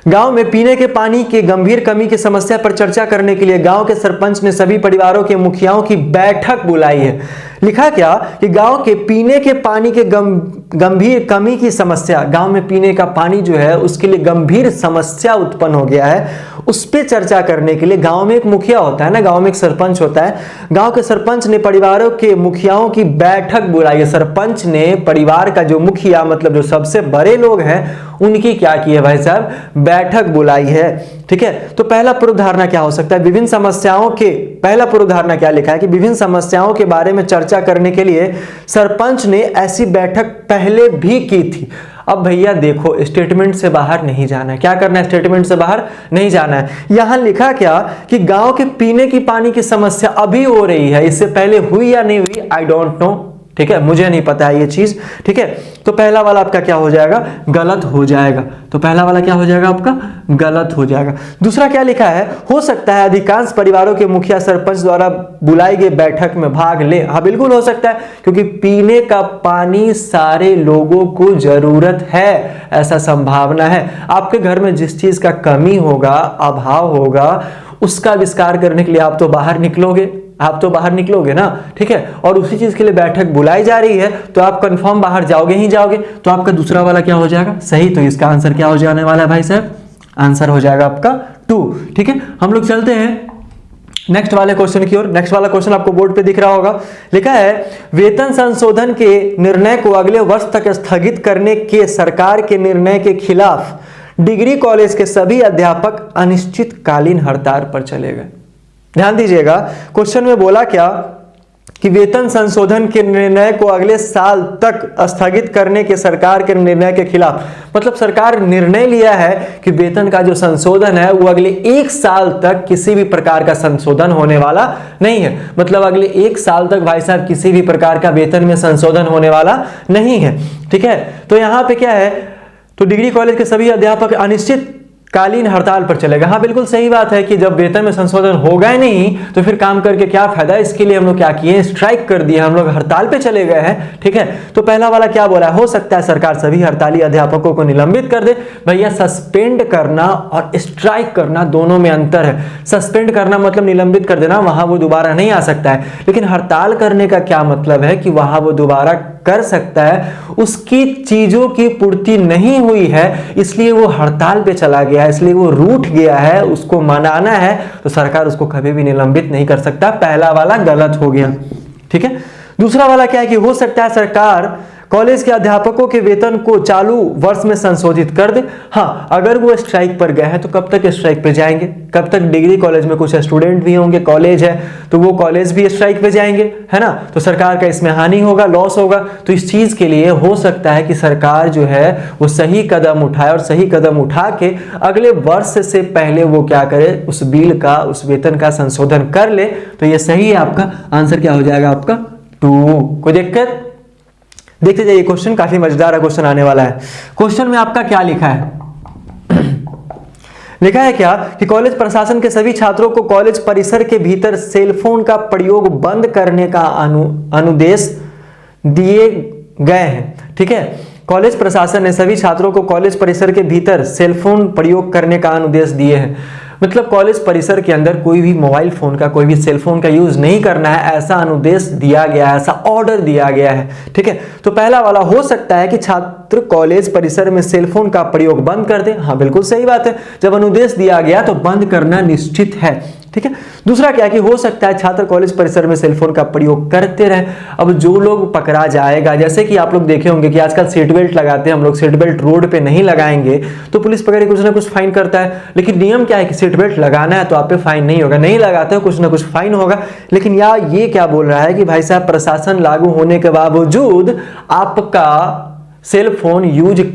गांव में पीने के पानी की गंभीर कमी की समस्या पर चर्चा करने के लिए गांव के सरपंच ने सभी परिवारों के मुखियाओं की बैठक बुलाई है। लिखा क्या कि गांव के पीने के पानी के गंभीर कमी की समस्या, गांव में पीने का पानी जो है उसके लिए गंभीर समस्या उत्पन्न हो गया है, उस पर चर्चा करने के लिए गांव में एक मुखिया होता है ना, गांव में एक सरपंच होता है। गांव के सरपंच ने परिवारों के मुखियाओं की बैठक बुलाई है। सरपंच ने परिवार का जो मुखिया मतलब जो सबसे बड़े लोग हैं उनकी क्या की है भाई साहब, बैठक बुलाई है। ठीक है, तो पहला पूर्वधारणा क्या हो सकता है, विभिन्न समस्याओं के, पहला पूर्वधारणा क्या लिखा है कि विभिन्न समस्याओं के बारे में चर्चा करने के लिए सरपंच ने ऐसी बैठक पहले भी की थी। अब भैया देखो, स्टेटमेंट से बाहर नहीं जाना है। क्या करना है, स्टेटमेंट से बाहर नहीं जाना है। यहां लिखा क्या कि गांव के पीने की पानी की समस्या अभी हो रही है, इससे पहले हुई या नहीं हुई आई डोंट नो। ठीक है, मुझे नहीं पता है ये चीज। ठीक है, तो पहला वाला आपका क्या हो जाएगा, गलत हो जाएगा। तो पहला वाला क्या हो जाएगा, आपका गलत हो जाएगा। दूसरा क्या लिखा है, हो सकता है अधिकांश परिवारों के मुखिया सरपंच द्वारा बुलाई गई बैठक में भाग ले। हाँ बिल्कुल हो सकता है, क्योंकि पीने का पानी सारे लोगों को जरूरत है, ऐसा संभावना है। आपके घर में जिस चीज का कमी होगा, अभाव होगा, उसका आविष्कार करने के लिए आप तो बाहर निकलोगे, आप तो बाहर निकलोगे ना। ठीक है, और उसी चीज के लिए बैठक बुलाई जा रही है तो आप कंफर्म बाहर जाओगे ही जाओगे। तो आपका दूसरा वाला क्या हो जाएगा, सही। तो इसका आंसर क्या हो जाने वाला है भाई साहब, आंसर हो जाएगा आपका 2। ठीक है, हम लोग चलते हैं नेक्स्ट वाले क्वेश्चन की ओर। नेक्स्ट वाला क्वेश्चन आपको बोर्ड पे दिख रहा होगा। लिखा है वेतन संशोधन के निर्णय को अगले वर्ष तक स्थगित करने के सरकार के निर्णय के खिलाफ डिग्री कॉलेज के सभी अध्यापक अनिश्चितकालीन हड़ताल पर चले गए। ध्यान दीजिएगा, क्वेश्चन में बोला क्या कि वेतन संशोधन के निर्णय को अगले साल तक स्थगित करने के सरकार के निर्णय के खिलाफ, मतलब सरकार निर्णय लिया है कि वेतन का जो संशोधन है वो अगले 1 साल तक किसी भी प्रकार का संशोधन होने वाला नहीं है। मतलब अगले 1 साल तक भाई साहब किसी भी प्रकार का वेतन में संशोधन होने वाला नहीं है। ठीक है, तो यहां पे क्या है, तो डिग्री कॉलेज के सभी अध्यापक अनिश्चित कालीन हड़ताल पर चलेगा। हाँ बिल्कुल सही बात है कि जब वेतन में संशोधन होगा ही नहीं तो फिर काम करके क्या फायदा। इसके लिए हम लोग क्या किए, स्ट्राइक कर दिए, हम लोग हड़ताल पे चले गए हैं। ठीक है, तो पहला वाला क्या बोला, हो सकता है सरकार सभी हड़ताली अध्यापकों को निलंबित कर दे। भैया सस्पेंड करना और स्ट्राइक करना दोनों में अंतर है। सस्पेंड करना मतलब निलंबित कर देना, वहां वो दोबारा नहीं आ सकता है, लेकिन हड़ताल करने का क्या मतलब है कि वहां वो दोबारा कर सकता है। उसकी चीजों की पूर्ति नहीं हुई है इसलिए वो हड़ताल पे चला गया, इसलिए वो रूठ गया है, उसको मनाना है, तो सरकार उसको कभी भी निलंबित नहीं कर सकता। पहला वाला गलत हो गया। ठीक है, दूसरा वाला क्या है कि हो सकता है सरकार कॉलेज के अध्यापकों के वेतन को चालू वर्ष में संशोधित कर दे। हाँ, अगर वो स्ट्राइक पर गए हैं तो कब तक स्ट्राइक पे जाएंगे, कब तक। डिग्री कॉलेज में कुछ स्टूडेंट भी होंगे, कॉलेज है तो वो कॉलेज भी स्ट्राइक पे जाएंगे, है ना, तो सरकार का इसमें हानि होगा, लॉस होगा। तो इस चीज के लिए हो सकता है कि सरकार जो है वो सही कदम उठाए और सही कदम उठा के अगले वर्ष से पहले वो क्या करे, उस बिल का, उस वेतन का संशोधन कर ले। तो ये सही है, आपका आंसर क्या हो जाएगा, आपका 2। कोई दिक्कत, देखते जाइए क्वेश्चन, काफी मजेदार क्वेश्चन आने वाला है। क्वेश्चन में आपका क्या लिखा है, लिखा है क्या कि कॉलेज प्रशासन के सभी छात्रों को कॉलेज परिसर के भीतर सेलफोन का प्रयोग बंद करने का अनुदेश दिए गए हैं। ठीक है, कॉलेज प्रशासन ने सभी छात्रों को कॉलेज परिसर के भीतर सेलफोन प्रयोग करने का अनुदेश दिए हैं। मतलब कॉलेज परिसर के अंदर कोई भी मोबाइल फोन का, कोई भी सेलफोन का यूज नहीं करना है, ऐसा अनुदेश दिया गया है, ऐसा ऑर्डर दिया गया है। ठीक है, तो पहला वाला हो सकता है कि छात्र कॉलेज परिसर में सेलफोन का प्रयोग बंद कर दें। हाँ बिल्कुल सही बात है, जब अनुदेश दिया गया तो बंद करना निश्चित है। ठीक है, दूसरा क्या कि हो सकता है छात्र कॉलेज परिसर में सेलफोन का प्रयोग करते रहे। अब जो लोग पकड़ा जाएगा, जैसे कि आप लोग देखे होंगे कि आजकल सीट बेल्ट लगाते हैं हम लोग, सीट बेल्ट रोड पे नहीं लगाएंगे तो पुलिस पकड़ कुछ ना कुछ फाइन करता है। लेकिन नियम क्या है कि सीट बेल्ट लगाना है तो आप पे फाइन नहीं होगा, नहीं लगाते हो कुछ ना कुछ फाइन होगा। लेकिन ये क्या बोल रहा है कि भाई साहब प्रशासन लागू होने के बावजूद आपका सेलफोन यूज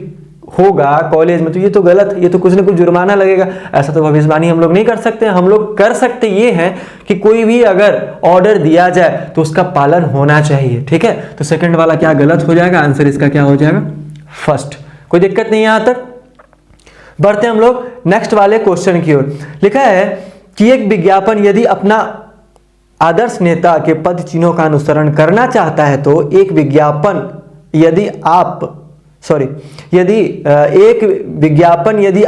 होगा कॉलेज में, तो ये तो गलत, ये तो कुछ ना कुछ जुर्माना लगेगा। ऐसा तो भविष्यवाणी हम लोग नहीं कर सकते। हम लोग कर सकते ये है कि कोई भी अगर ऑर्डर दिया जाए तो उसका पालन होना चाहिए। ठीक है, तो सेकंड वाला क्या गलत हो जाएगा, आंसर इसका क्या हो जाएगा, फर्स्ट। कोई दिक्कत नहीं यहां तक। बढ़ते हम लोग नेक्स्ट वाले क्वेश्चन की ओर। लिखा है कि एक विज्ञापन यदि अपना आदर्श नेता के पद चिन्हों का अनुसरण करना चाहता है तो एक विज्ञापन यदि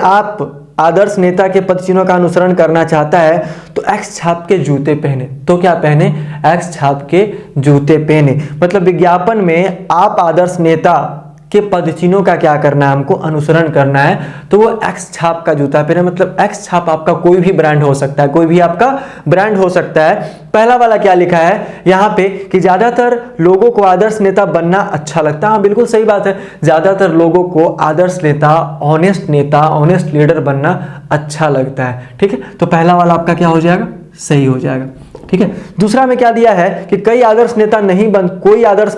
आप आदर्श नेता के पद चिन्हों का अनुसरण करना चाहता है तो एक्स छाप के जूते पहने। तो क्या पहने, एक्स छाप के जूते पहने। मतलब विज्ञापन में आप आदर्श नेता के पद चिन्हों का क्या करना है, हमको अनुसरण करना है, तो वो एक्स छाप का जूता पहने। मतलब एक्स छाप आपका कोई भी ब्रांड हो सकता है, कोई भी आपका ब्रांड हो सकता है। पहला वाला क्या लिखा है यहाँ पे कि ज्यादातर लोगों को आदर्श नेता बनना अच्छा लगता है। हाँ बिल्कुल सही बात है, ज्यादातर लोगों को आदर्श नेता, ऑनेस्ट लीडर बनना अच्छा लगता है। ठीक है, तो पहला वाला आपका क्या हो जाएगा, सही हो जाएगा। ठीक है, दूसरा में क्या दिया है कि कोई आदर्श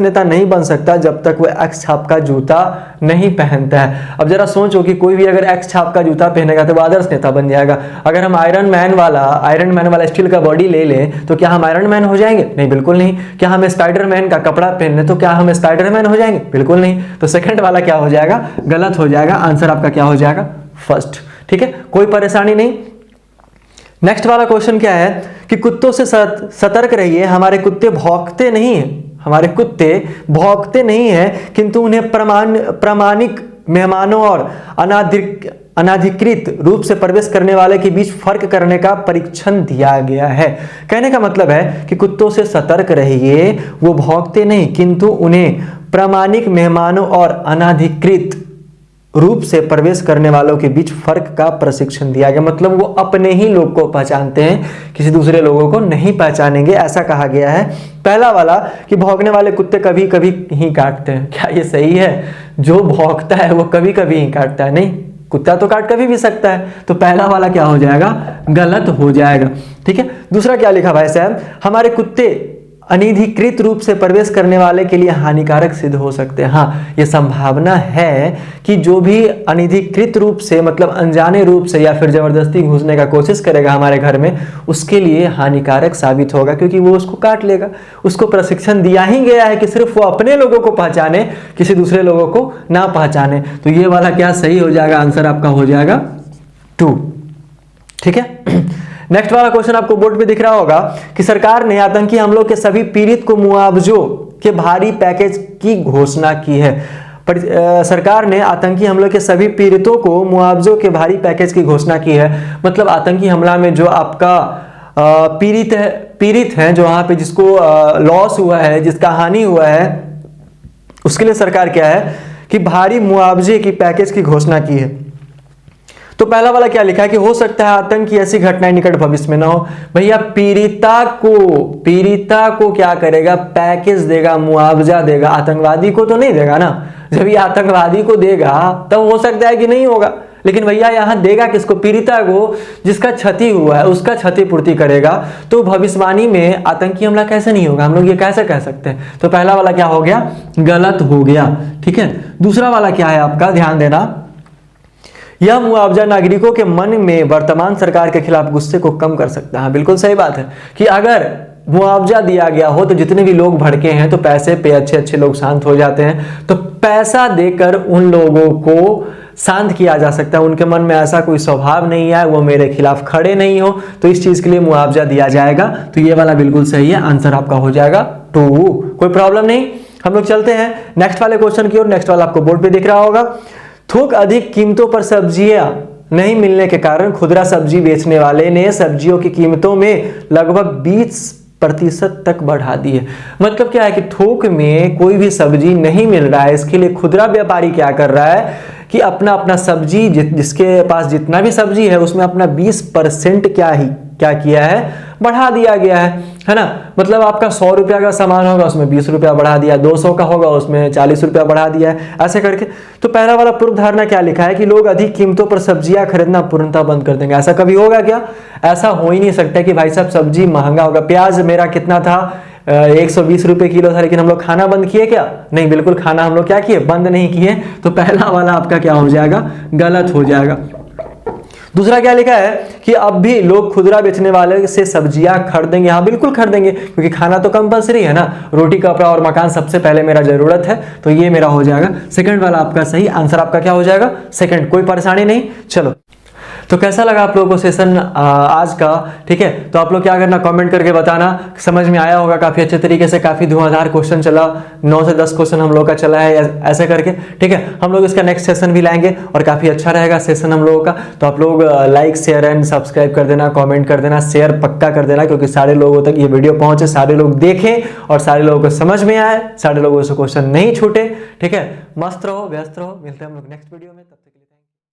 नेता नहीं बन सकता जब तक वो एक्स छाप का जूता नहीं पहनता है। अब जरा सोचो कि कोई भी अगर एक्स छाप का जूता पहनेगा तो वो आदर्श नेता बन जाएगा। अगर हम आयरन मैन वाला स्टील का बॉडी ले लें तो क्या हम आयरन मैन हो जाएंगे, नहीं बिल्कुल नहीं। क्या हम स्पाइडरमैन का कपड़ा पहन लें तो क्या हम स्पाइडरमैन हो जाएंगे, बिल्कुल नहीं। तो सेकंड वाला क्या हो जाएगा, गलत हो जाएगा। आंसर आपका क्या हो जाएगा, फर्स्ट। ठीक है, कोई परेशानी नहीं। नेक्स्ट वाला क्वेश्चन क्या है कि कुत्तों से सतर्क रहिए, हमारे कुत्ते भौंकते नहीं हैं किंतु उन्हें प्रामाणिक मेहमानों और अनाधिकृत रूप से प्रवेश करने वाले के बीच फर्क करने का परीक्षण दिया गया है। कहने का मतलब है कि कुत्तों से सतर्क रहिए, वो भौंकते नहीं किंतु उन्हें प्रामाणिक मेहमानों और अनाधिकृत रूप से प्रवेश करने वालों के बीच फर्क का प्रशिक्षण दिया गया। मतलब वो अपने ही लोग को पहचानते हैं, किसी दूसरे लोगों को नहीं पहचानेंगे, ऐसा कहा गया है। पहला वाला कि भौंकने वाले कुत्ते कभी कभी ही काटते हैं, क्या ये सही है? जो भौंकता है वो कभी कभी ही काटता है, नहीं, कुत्ता तो काट कभी भी सकता है। तो पहला वाला क्या हो जाएगा, गलत हो जाएगा। ठीक है, दूसरा क्या लिखा भाई साहब, हमारे कुत्ते अनधिकृत रूप से प्रवेश करने वाले के लिए हानिकारक सिद्ध हो सकते हैं। हाँ, ये संभावना है कि जो भी अनधिकृत रूप से मतलब अनजाने रूप से या फिर जबरदस्ती घुसने का कोशिश करेगा हमारे घर में, उसके लिए हानिकारक साबित होगा, क्योंकि वो उसको काट लेगा। उसको प्रशिक्षण दिया ही गया है कि सिर्फ वो अपने लोगों को पहचाने, किसी दूसरे लोगों को ना पहचाने। तो ये वाला क्या सही हो जाएगा, आंसर आपका हो जाएगा 2। ठीक है। नेक्स्ट वाला क्वेश्चन आपको बोर्ड पे दिख रहा होगा कि सरकार ने आतंकी हमलों के सभी पीड़ित को मुआवजों के भारी पैकेज की घोषणा की है। सरकार ने आतंकी हमलों के सभी पीड़ितों को मुआवजों के भारी पैकेज की घोषणा की है। मतलब आतंकी हमला में जो आपका पीड़ित है, जो वहां पे जिसको लॉस हुआ है, जिसका हानि हुआ है, उसके लिए सरकार क्या है कि भारी मुआवजे की पैकेज की घोषणा की है। तो पहला वाला क्या लिखा है कि हो सकता है आतंक की ऐसी घटनाएं निकट भविष्य में ना हो। भैया पीड़िता को क्या करेगा, पैकेज देगा, मुआवजा देगा। आतंकवादी को तो नहीं देगा ना। जब ये आतंकवादी को देगा तब हो सकता है कि नहीं होगा, लेकिन भैया यहां देगा किसको, पीड़िता को, जिसका क्षति हुआ है उसका क्षतिपूर्ति करेगा। तो भविष्यवाणी में आतंकी हमला कैसे नहीं होगा, हम लोग ये कैसे कह सकते हैं। तो पहला वाला क्या हो गया, गलत हो गया। ठीक है। दूसरा वाला क्या है आपका, ध्यान देना, यह मुआवजा नागरिकों के मन में वर्तमान सरकार के खिलाफ गुस्से को कम कर सकता है। बिल्कुल सही बात है कि अगर मुआवजा दिया गया हो तो जितने भी लोग भड़के हैं तो पैसे पे अच्छे लोग शांत हो जाते हैं। तो पैसा देकर उन लोगों को शांत किया जा सकता है। उनके मन में ऐसा कोई स्वभाव नहीं है, वो मेरे खिलाफ खड़े नहीं हो, तो इस चीज के लिए मुआवजा दिया जाएगा। तो ये वाला बिल्कुल सही है, आंसर आपका हो जाएगा 2। कोई प्रॉब्लम नहीं। हम लोग चलते हैं नेक्स्ट वाले क्वेश्चन की ओर। नेक्स्ट वाला आपको बोर्ड पे दिख रहा होगा। थोक अधिक कीमतों पर सब्जियां नहीं मिलने के कारण खुदरा सब्जी बेचने वाले ने सब्जियों की कीमतों में लगभग 20% तक बढ़ा दी है। मतलब क्या है कि थोक में कोई भी सब्जी नहीं मिल रहा है, इसके लिए खुदरा व्यापारी क्या कर रहा है कि अपना सब्जी, जिसके पास जितना भी सब्जी है उसमें अपना 20% क्या किया है, बढ़ा दिया गया है ना। मतलब आपका 100 रुपया का सामान होगा उसमें 20 रुपया बढ़ा दिया, 200 का होगा उसमें 40 रुपया बढ़ा दिया है, ऐसे करके। तो पहला वाला पूर्व धारणा क्या लिखा है कि लोग अधिक कीमतों पर सब्जियां खरीदना पूर्णतः बंद कर देंगे। ऐसा कभी होगा क्या? ऐसा हो ही नहीं सकता कि भाई साहब सब्जी महंगा होगा। प्याज मेरा कितना था, 120 रुपए किलो था, लेकिन हम लोग खाना बंद किए क्या? नहीं, बिल्कुल खाना हम लोग क्या किए, बंद नहीं किए। तो पहला वाला आपका क्या हो जाएगा, गलत हो जाएगा। दूसरा क्या लिखा है कि अब भी लोग खुदरा बेचने वाले से सब्जियां खरीदेंगे। हाँ बिल्कुल खरीदेंगे, क्योंकि खाना तो कंपलसरी है ना। रोटी, कपड़ा और मकान सबसे पहले मेरा जरूरत है, तो ये मेरा हो जाएगा सेकंड वाला आपका सही आंसर। आपका क्या हो जाएगा, सेकंड। कोई परेशानी नहीं। चलो, तो कैसा लगा आप लोगों को सेशन आज का? ठीक है, तो आप लोग क्या करना, कमेंट करके बताना। समझ में आया होगा काफी अच्छे तरीके से, काफी धुआंधार क्वेश्चन चला, 9 से 10 क्वेश्चन हम लोग का चला है ऐसे करके। ठीक है, हम लोग इसका नेक्स्ट सेशन भी लाएंगे और काफी अच्छा रहेगा सेशन हम लोगों का। तो आप लोग लाइक, शेयर एंड सब्सक्राइब कर देना, कॉमेंट कर देना, शेयर पक्का कर देना, क्योंकि सारे लोगों तक ये वीडियो पहुंचे, सारे लोग देखें और सारे लोगों को समझ में आए, सारे लोगों से क्वेश्चन नहीं छूटे। ठीक है, मस्त रहो, व्यस्त रहो। मिलते हैं हम लोग नेक्स्ट वीडियो में, तब तक